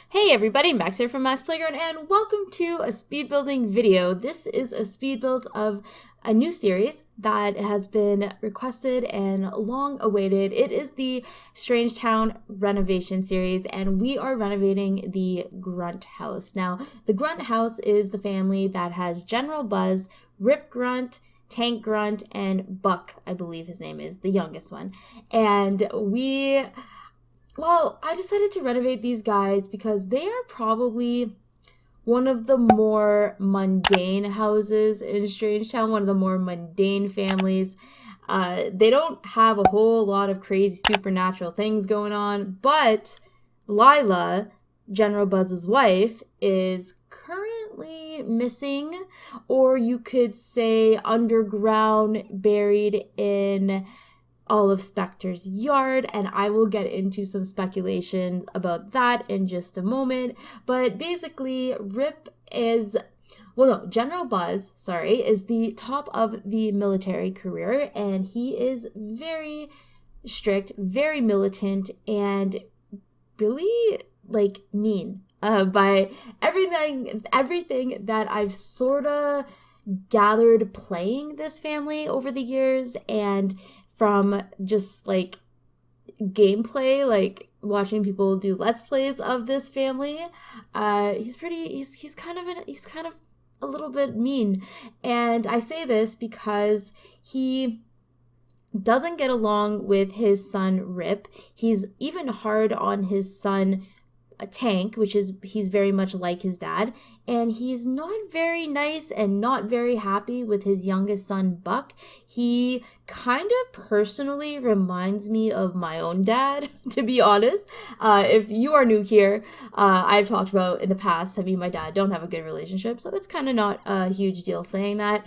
Hey everybody, Max here from MaksPlayground, and welcome to a speed building video. This is a speed build of a new series that has been requested and long awaited. It is the Strangetown renovation series, and we are renovating the Grunt House. Now, the Grunt House is the family that has General Buzz, Rip Grunt, Tank Grunt, and Buck, I believe his name is, the youngest one. And I decided to renovate these guys because they are probably one of the more mundane houses in Strangetown, one of the more mundane families. They don't have a whole lot of crazy supernatural things going on, but Lila, General Buzz's wife, is currently missing, or you could say underground, buried in Olive Specter's yard, and I will get into some speculations about that in just a moment. But basically, General Buzz, is the top of the military career, and he is very strict, very militant, and really, mean. By everything that I've sort of gathered playing this family over the years, and from just gameplay, watching people do let's plays of this family, he's kind of a little bit mean. And I say this because he doesn't get along with his son Rip. He's even hard on his son Tank, he's very much like his dad, and he's not very nice and not very happy with his youngest son Buck. He kind of personally reminds me of my own dad, to be honest. If you are new here, I've talked about in the past that me and my dad don't have a good relationship, so it's kind of not a huge deal saying that.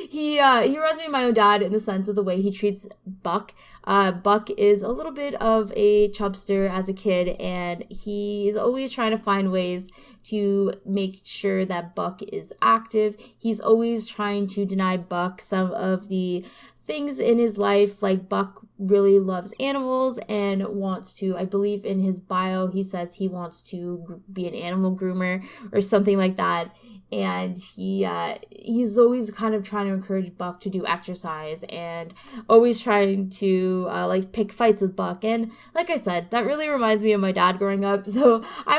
He reminds me of my own dad in the sense of the way he treats Buck. Buck is a little bit of a chubster as a kid, and he's always trying to find ways to make sure that Buck is active. He's always trying to deny Buck some of the things in his life. Buck really loves animals and wants to, I believe in his bio, he says he wants to be an animal groomer or something like that. And he's always kind of trying to encourage Buck to do exercise and always trying to pick fights with Buck. And like I said, that really reminds me of my dad growing up. So I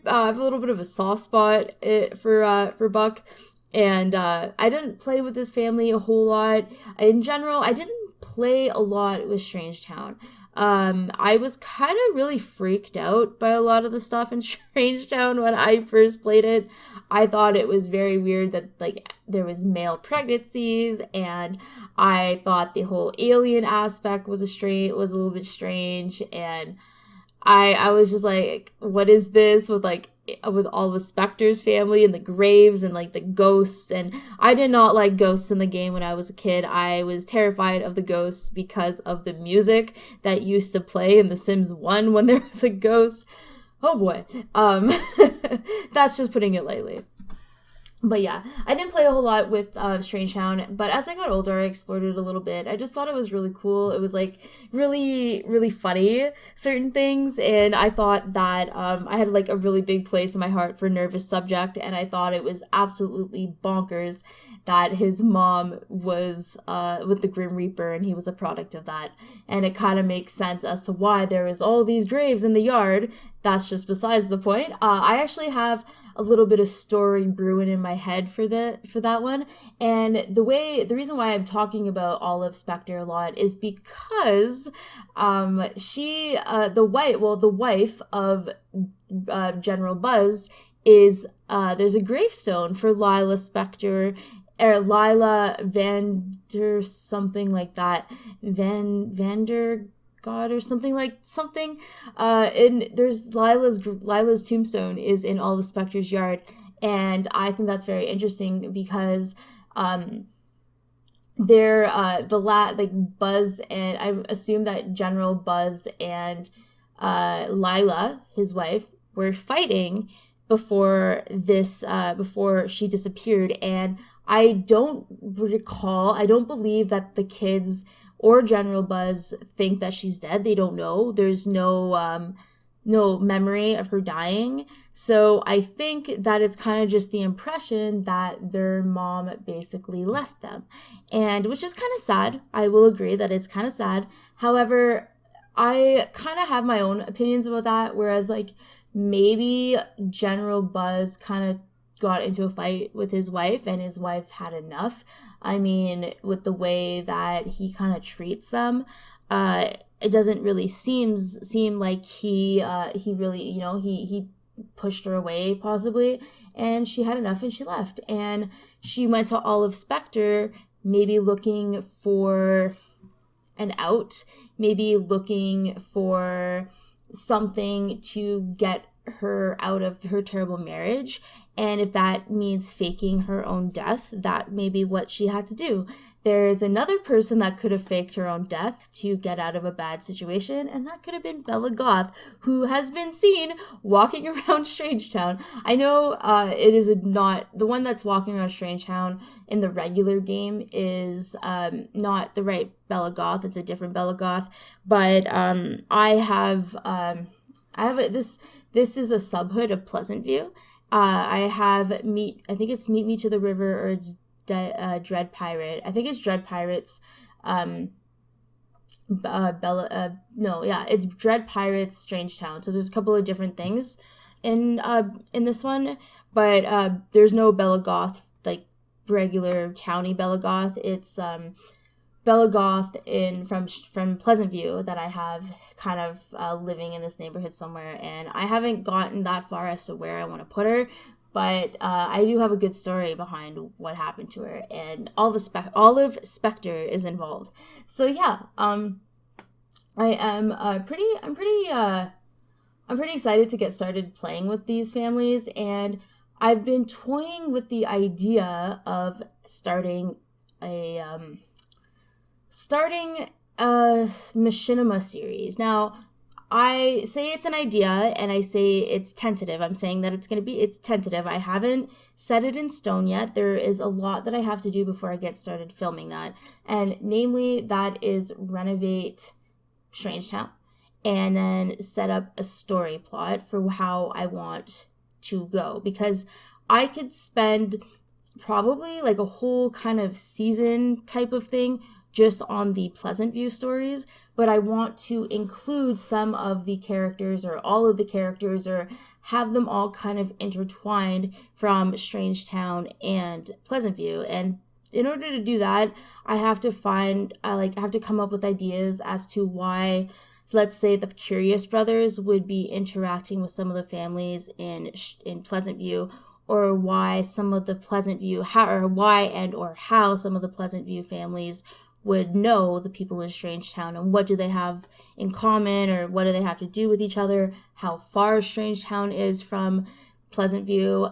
have a little bit of a soft spot for Buck. And I didn't play with this family a whole lot. In general, I didn't play a lot with Strangetown. I was kind of really freaked out by a lot of the stuff in Strangetown when I first played it. I thought it was very weird that there was male pregnancies, and I thought the whole alien aspect was a little bit strange, and I was just like, what is this with all the Specter's family and the graves and the ghosts? And I did not like ghosts in the game when I was a kid. I was terrified of the ghosts because of the music that used to play in The Sims 1 when there was a ghost. Oh boy. That's just putting it lightly. But yeah, I didn't play a whole lot with Strangetown, but as I got older, I explored it a little bit. I just thought it was really cool. It was really, really funny, certain things, and I thought that I had a really big place in my heart for Nervous Subject, and I thought it was absolutely bonkers that his mom was with the Grim Reaper, and he was a product of that. And it kind of makes sense as to why there is all these graves in the yard. That's just besides the point. I actually have a little bit of story brewing in my head for that one, and the reason why I'm talking about Olive Specter a lot is because the wife of General Buzz is there's a gravestone for Lila Specter, or Lila Vander something like that, Vander God or something, and there's Lila's tombstone is in all the Specter's yard, and I think that's very interesting because Buzz, and I assume that General Buzz and Lila, his wife, were fighting before she disappeared, and I don't believe that the kids or General Buzz think that she's dead. They don't know. There's no no memory of her dying. So I think that it's kind of just the impression that their mom basically left them, and which is kind of sad. I will agree that it's kind of sad. However, I kind of have my own opinions about that, whereas like maybe General Buzz kind of got into a fight with his wife and his wife had enough. I mean, with the way that he kind of treats them, it doesn't really seem like he really, he pushed her away possibly, and she had enough and she left, and she went to Olive Spectre, maybe looking for an out, maybe looking for something to get her out of her terrible marriage. And if that means faking her own death, that may be what she had to do. There's another person that could have faked her own death to get out of a bad situation, and that could have been Bella Goth, who has been seen walking around Strangetown. I know it is not the one that's walking around Strangetown in the regular game is not the right Bella Goth. It's a different Bella Goth, but I have this is a subhood of Pleasant View. I think it's Meet Me to the River, or it's Dread Pirate. I think it's Dread Pirates. It's Dread Pirates Strangetown. So there's a couple of different things in this one, but there's no Bella Goth, like regular towny Bella Goth. It's Bella Goth from Pleasant View that I have kind of living in this neighborhood somewhere, and I haven't gotten that far as to where I want to put her, but I do have a good story behind what happened to her, and Olive Spectre is involved. So yeah, I'm pretty excited to get started playing with these families, and I've been toying with the idea of starting a machinima series. Now, I say it's an idea and I say it's tentative. I'm saying that it's tentative. I haven't set it in stone yet. There is a lot that I have to do before I get started filming that. And namely, that is renovate Strangetown and then set up a story plot for how I want to go. Because I could spend probably like a whole kind of season type of thing just on the Pleasant View stories, but I want to include some of the characters or all of the characters or have them all kind of intertwined from Strangetown and Pleasant View. And in order to do that, I have to come up with ideas as to why, let's say, the Curious Brothers would be interacting with some of the families in Pleasant View, or why some of the Pleasant View, how some of the Pleasant View families would know the people in Strangetown, and what do they have in common, or what do they have to do with each other, how far Strangetown is from Pleasant View,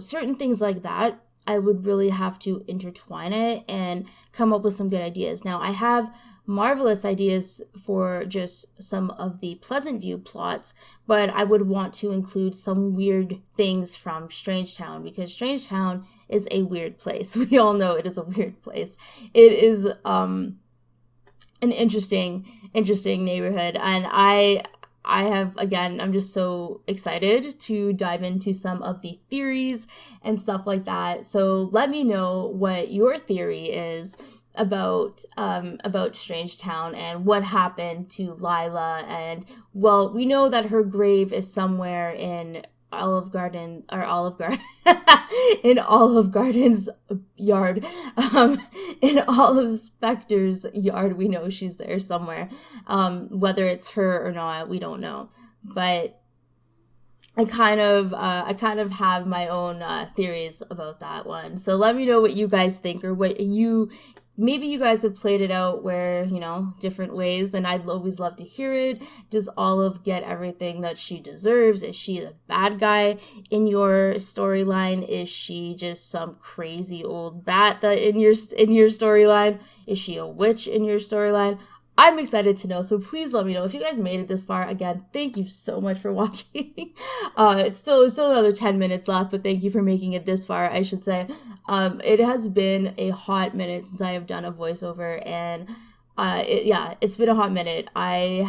certain things like that. I would really have to intertwine it and come up with some good ideas. Now, I have marvelous ideas for just some of the Pleasant View plots, but I would want to include some weird things from Strangetown, because Strangetown is a weird place. We all know it is a weird place. It is an interesting neighborhood, and I'm just so excited to dive into some of the theories and stuff like that. So let me know what your theory is about Strangetown and what happened to Lila. And well, we know that her grave is somewhere in Olive Garden's yard. In Olive Specter's yard, we know she's there somewhere. Whether it's her or not, we don't know. But I kind of have my own theories about that one. So let me know what you guys think, or maybe you guys have played it out where, different ways, and I'd always love to hear it. Does Olive get everything that she deserves? Is she the bad guy in your storyline? Is she just some crazy old bat that in your storyline? Is she a witch in your storyline? I'm excited to know, so please let me know. If you guys made it this far, again, thank you so much for watching. It's still another 10 minutes left, but thank you for making it this far, I should say. It has been a hot minute since I have done a voiceover, and It's been a hot minute. I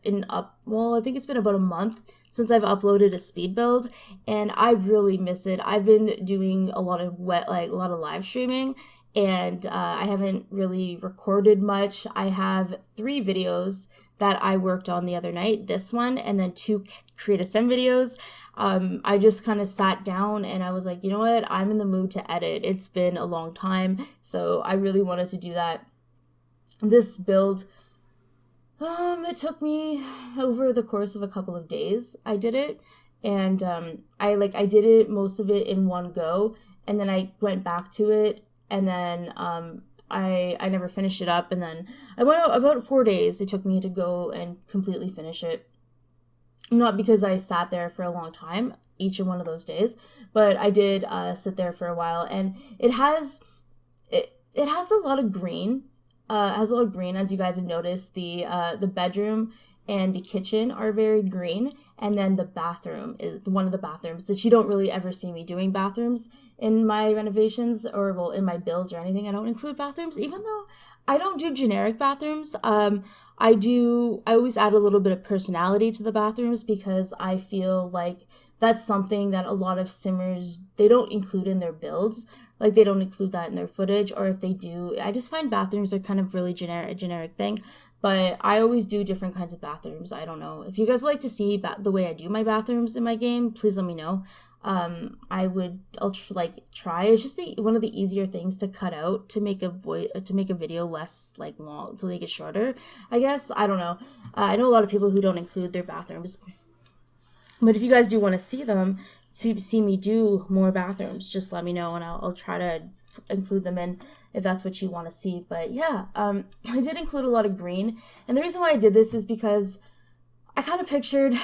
think it's been about a month since I've uploaded a speed build, and I really miss it. I've been doing a lot of live streaming, and I haven't really recorded much. I have 3 videos that I worked on the other night, this one, and then 2 create a sim videos. I just kind of sat down and I was like, you know what? I'm in the mood to edit. It's been a long time, so I really wanted to do that. This build, it took me over the course of a couple of days. I did it, and I did it, most of it in one go, and then I went back to it, and then I never finished it up, and then I went out about 4 days. It took me to go and completely finish it. Not because I sat there for a long time each and one of those days, but I did sit there for a while, and it has a lot of green. Has a lot of green, as you guys have noticed. The bedroom and the kitchen are very green, and then the bathroom is one of the bathrooms that you don't really ever see me doing bathrooms in my renovations, or well, in my builds or anything. I don't include bathrooms, even though I don't do generic bathrooms. I always add a little bit of personality to the bathrooms, because I feel like that's something that a lot of simmers, they don't include in their builds. Like, they don't include that in their footage, or if they do, I just find bathrooms are kind of really a generic thing. But I always do different kinds of bathrooms. I don't know. If you guys like to see the way I do my bathrooms in my game, please let me know. I'll try. It's just one of the easier things to cut out to make a video less long, to make it shorter, I guess. I don't know. I know a lot of people who don't include their bathrooms. But if you guys do want to see them, to see me do more bathrooms, just let me know, and I'll try to include them in if that's what you want to see. But yeah, I did include a lot of green, and the reason why I did this is because I kind of pictured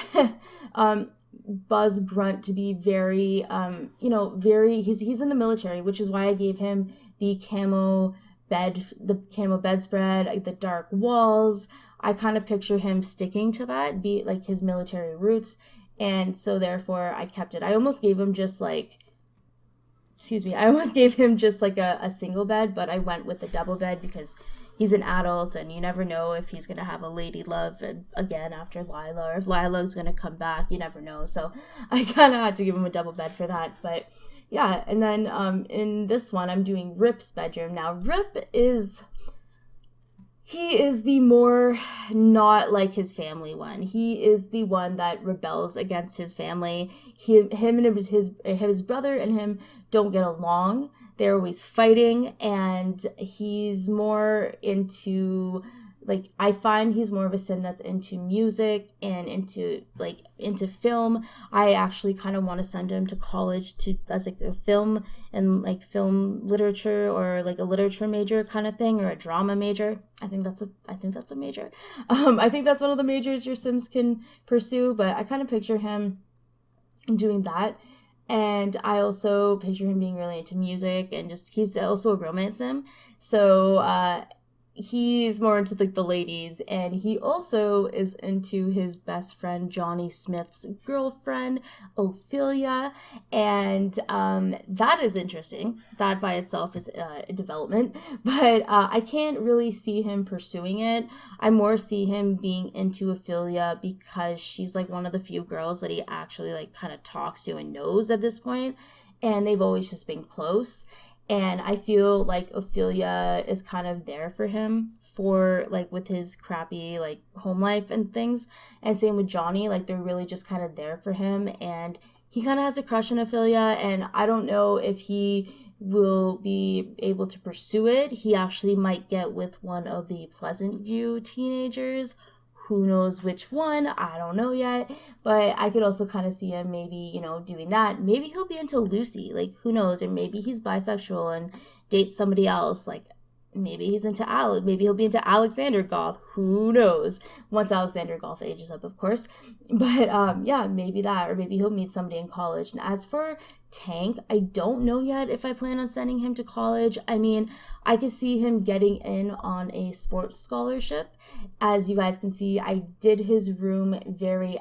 Buzz Grunt to be very, he's in the military, which is why I gave him the camo bedspread, the dark walls. I kind of picture him sticking to that, be like his military roots. And so therefore I kept it. I almost gave him just a single bed, but I went with the double bed because he's an adult, and you never know if he's going to have a lady love again after Lila, or if Lila's going to come back. You never know. So I kind of had to give him a double bed for that. But yeah, and then in this one, I'm doing Rip's bedroom. Now, Rip is the more not like his family one. He is the one that rebels against his family. Him and his brother and him don't get along. They're always fighting, and he's more into, I find he's more of a sim that's into music and into film. I actually kind of want to send him to college as a film and film literature, or a literature major kind of thing, or a drama major. I think that's a major. I think that's one of the majors your sims can pursue, but I kind of picture him doing that. And I also picture him being really into music, and he's also a romance sim. So, he's more into the ladies, and he also is into his best friend Johnny Smith's girlfriend Ophelia, and that is interesting. That by itself is a development, but I can't really see him pursuing it. I more see him being into Ophelia because she's one of the few girls that he actually kind of talks to and knows at this point, and they've always just been close. And I feel like Ophelia is kind of there for him with his crappy home life and things. And same with Johnny, they're really just kind of there for him. And he kind of has a crush on Ophelia, and I don't know if he will be able to pursue it. He actually might get with one of the Pleasant View teenagers. Who knows which one? I don't know yet. But I could also kind of see him maybe, doing that. Maybe he'll be into Lucy. Who knows? Or maybe he's bisexual and dates somebody else. Maybe he's into maybe he'll be into Alexander Goth. Who knows? Once Alexander Goth ages up, of course. But yeah, maybe that, or maybe he'll meet somebody in college. And as for Tank, I don't know yet if I plan on sending him to college. I mean, I could see him getting in on a sports scholarship. As you guys can see, I did his room very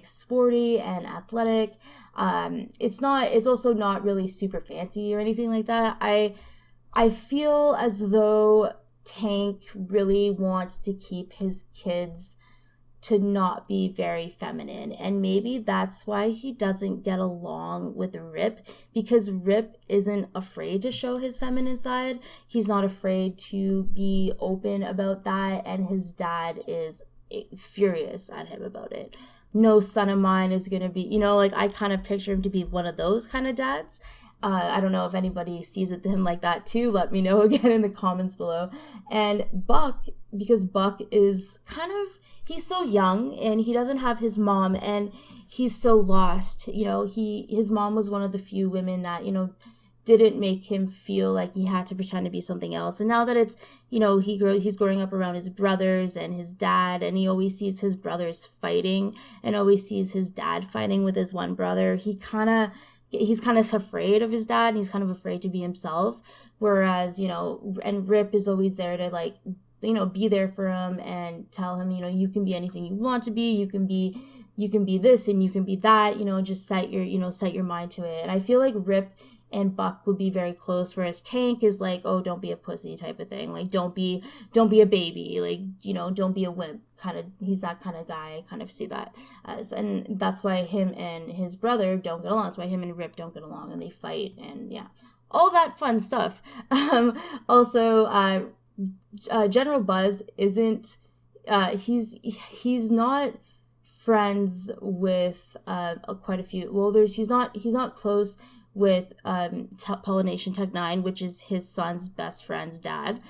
sporty and athletic. It's also not really super fancy or anything like that. I feel as though Tank really wants to keep his kids to not be very feminine, and maybe that's why he doesn't get along with Rip, because Rip isn't afraid to show his feminine side. He's not afraid to be open about that, and his dad is furious at him about it. No son of mine is gonna be, like, I kind of picture him to be one of those kind of dads. I don't know if anybody sees it to him like that too. Let me know again in the comments below. And Buck, because Buck is he's so young and he doesn't have his mom, and he's so lost. His mom was one of the few women that, didn't make him feel like he had to pretend to be something else. And now that it's, he's growing up around his brothers and his dad, and he always sees his brothers fighting and always sees his dad fighting with his one brother, he's kind of afraid of his dad, and he's kind of afraid to be himself. Whereas, and Rip is always there to, like, be there for him and tell him, you can be anything you want to be. You can be this and you can be that, just set your mind to it. And I feel like Rip and Buck would be very close, whereas Tank is like, oh, don't be a pussy type of thing. Like, don't be a baby. Like, don't be a wimp. He's that kind of guy. I kind of see that as, and that's why him and his brother don't get along. That's why him and Rip don't get along, and they fight, and yeah, all that fun stuff. Also, General Buzz isn't, he's not friends with quite a few. Well, he's not close with Pollination Tech 9, which is his son's best friend's dad.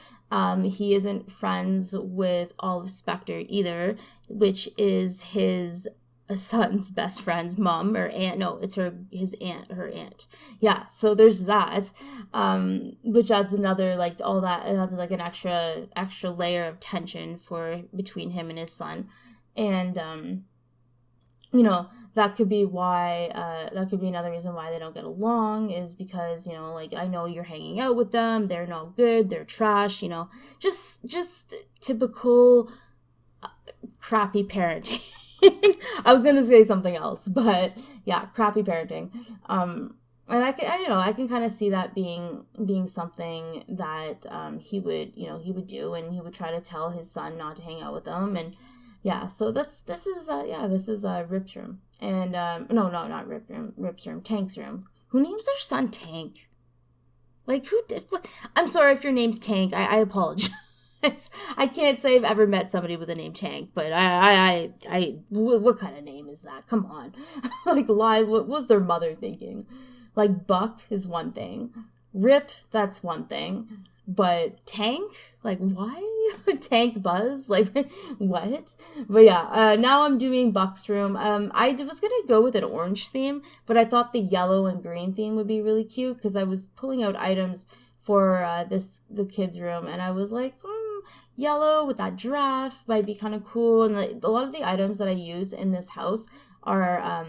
He isn't friends with Olive Spectre either, which is his son's best friend's mom or aunt. No, it's her aunt. Yeah, so there's that, which adds another, like, all that. It has like an extra layer of tension between him and his son, and that could be why, that could be another reason why they don't get along, is because, like, I know you're hanging out with them, they're no good, they're trash, just typical crappy parenting. I was gonna say something else, but yeah, crappy parenting. And I can kind of see that being something that he would do, and he would try to tell his son not to hang out with them. And yeah, so this is Rip's room. And no, not Rip's room, Tank's room. Who names their son Tank? Like, who did? I'm sorry if your name's Tank. I apologize. I can't say I've ever met somebody with the name Tank, but what kind of name is that? Come on. Like, what was their mother thinking? Like, Buck is one thing. Rip, that's one thing. But Tank? Like, why? Tank Buzz? Like, what? But yeah, now I'm doing Buck's room. I was gonna go with an orange theme, but I thought the yellow and green theme would be really cute, because I was pulling out items for the kids' room, and I was like, yellow with that giraffe might be kind of cool. And a lot of the items that I use in this house are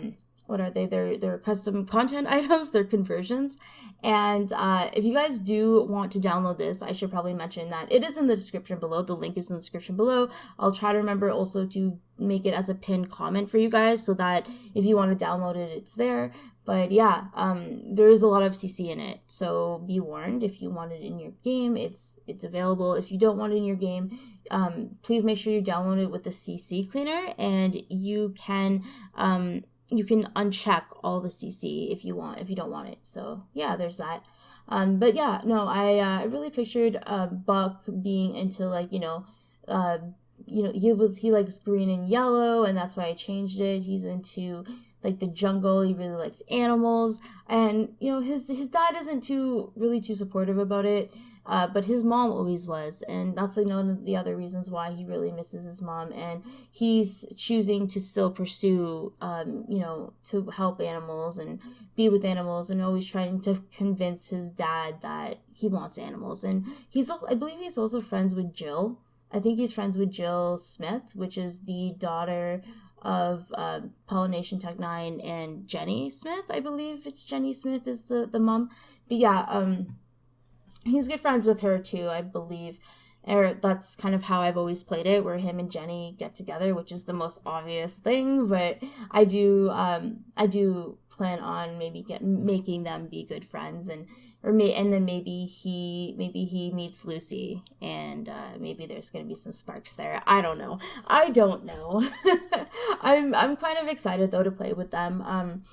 what are they? They're custom content items. They're conversions. And if you guys do want to download this, I should probably mention that it is in the description below. The link is in the description below. I'll try to remember also to make it as a pinned comment for you guys, so that if you want to download it, it's there. But yeah, there is a lot of CC in it, so be warned. If you want it in your game, it's available. If you don't want it in your game, please make sure you download it with the CC cleaner, and you can uncheck all the CC if you don't want it. So yeah, there's that. But yeah, no, I really pictured Buck being into, like, he likes green and yellow, and that's why I changed it. He's into, like, the jungle. He really likes animals, and his dad isn't really too supportive about it, but his mom always was, and that's, like, one of the other reasons why he really misses his mom, and he's choosing to still pursue to help animals and be with animals, and always trying to convince his dad that he wants animals. And I believe he's also friends with Jill. I think he's friends with Jill Smith, which is the daughter of Pollination Tech 9 and Jenny Smith. I believe it's Jenny Smith is the mom. But yeah, he's good friends with her too, I believe. or that's kind of how I've always played it, where him and Jenny get together, which is the most obvious thing, but I do plan on maybe making them be good friends, and then maybe he meets Lucy, and maybe there's gonna be some sparks there. I don't know. I'm kind of excited though to play with them.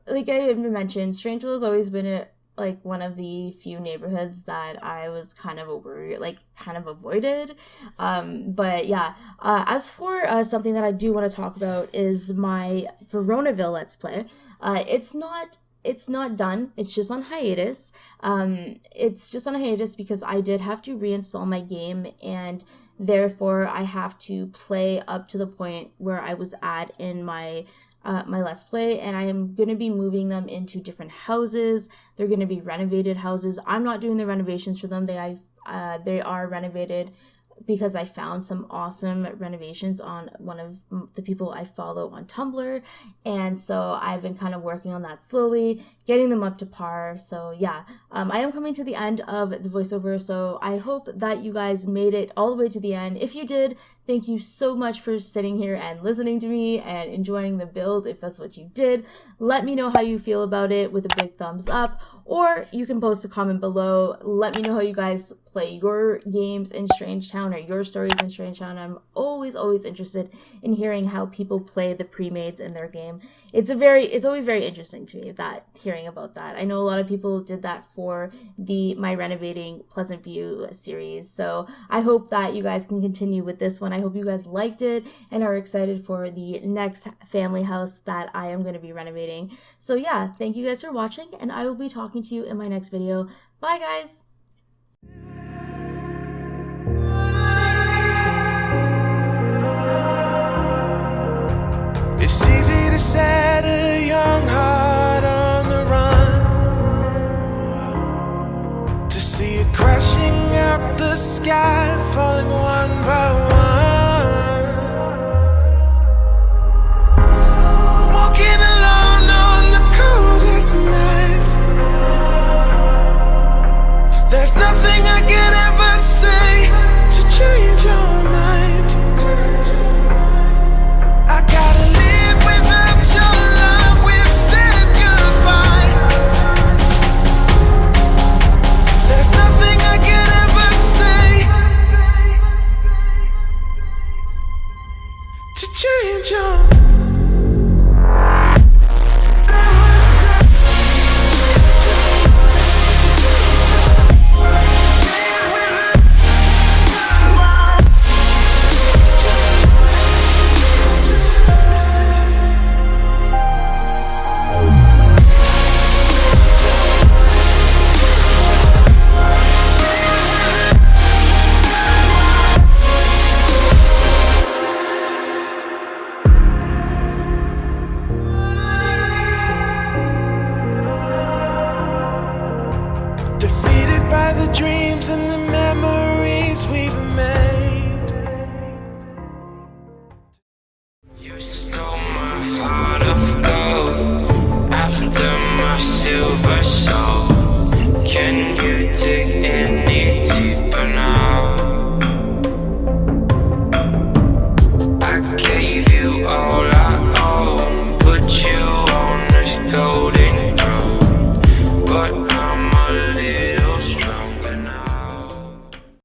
Like I mentioned, Strangeville has always been like one of the few neighborhoods that I was kind of avoided. But yeah, as for something that I do want to talk about is my Veronaville Let's Play. It's not done. It's just on hiatus. It's just on hiatus because I did have to reinstall my game, and therefore I have to play up to the point where I was at in my Let's Play, and I am going to be moving them into different houses. They're going to be renovated houses. I'm not doing the renovations for them. They are renovated because I found some awesome renovations on one of the people I follow on Tumblr, and so I've been kind of working on that slowly, getting them up to par. So yeah, I am coming to the end of the voiceover, so I hope that you guys made it all the way to the end. If you did, thank you so much for sitting here and listening to me and enjoying the build. If that's what you did, let me know how you feel about it with a big thumbs up, or you can post a comment below. Let me know how you guys play your games in Strangetown or your stories in Strangetown. I'm always my in hearing how people play the pre-mades in their game. It's always very interesting to me hearing about that. I know a lot of people did that for my Renovating Pleasant View series, so I hope that you guys can continue with this one. I hope you guys liked it and are excited for the next family house that I am going to be renovating. So yeah, thank you guys for watching, and I will be talking to you in my next video. Bye guys! It's easy to set a young heart on the run, to see it crashing out the sky, falling one by one, walking alone on the coldest night. There's nothing I could ever say to change your mind. I gotta live without your love. We've said goodbye. There's nothing I could ever say to change your by the dreams and the memories we've made. You stole my heart of gold after my silver soul. Can you dig any deeper now? I gave